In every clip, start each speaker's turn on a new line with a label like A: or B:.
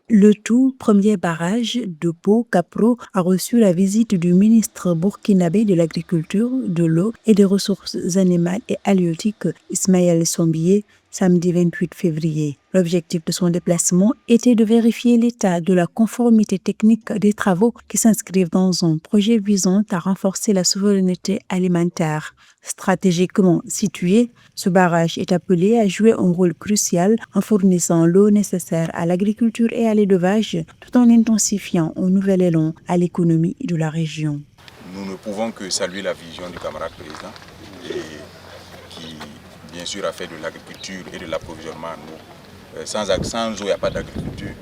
A: Le tout premier barrage de Pau-Capro a reçu la visite du ministre burkinabé de l'Agriculture, de l'eau et des Ressources animales et halieutiques, Ismaël Sombié, samedi 28 février. L'objectif de son déplacement était de vérifier l'état de la conformité technique des travaux qui s'inscrivent dans un projet visant à renforcer la souveraineté alimentaire. Stratégiquement situé, ce barrage est appelé à jouer un rôle crucial en fournissant l'eau nécessaire à l'agriculture et à l'élevage, tout en intensifiant un nouvel élan à l'économie de la région.
B: Nous ne pouvons que saluer la vision du camarade président qui, bien sûr, a fait de l'agriculture et de l'approvisionnement en eau. Sans eau, il n'y a pas d'agriculture.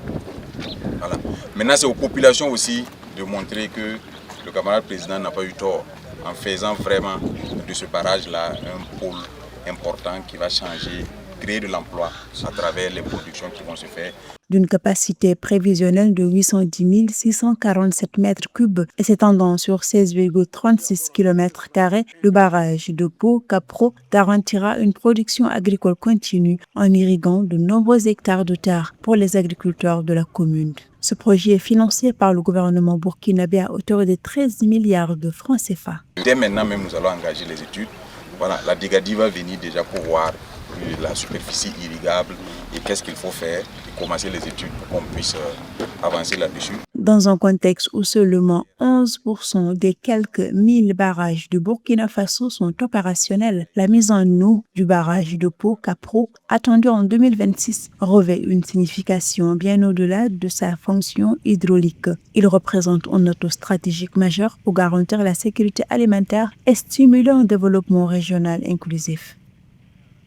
B: Voilà. Maintenant, c'est aux populations aussi de montrer que le camarade président n'a pas eu tort en faisant vraiment de ce barrage-là un pôle important qui va changer, créer de l'emploi à travers les productions qui vont se faire.
A: D'une capacité prévisionnelle de 810 647 mètres cubes et s'étendant sur 16,36 km², le barrage de Pau-Capro garantira une production agricole continue en irriguant de nombreux hectares de terre pour les agriculteurs de la commune. Ce projet est financé par le gouvernement burkinabé à hauteur de 13 milliards de francs CFA.
B: Dès maintenant même, nous allons engager les études. Voilà, la DIGADI va venir déjà pour voir la superficie irrigable et qu'est-ce qu'il faut faire et commencer les études pour qu'on puisse avancer là-dessus.
A: Dans un contexte où seulement 11% des quelques 1000 barrages du Burkina Faso sont opérationnels, la mise en eau du barrage de Pau-Capro, attendue en 2026, revêt une signification bien au-delà de sa fonction hydraulique. Il représente un atout stratégique majeur pour garantir la sécurité alimentaire et stimuler un développement régional inclusif.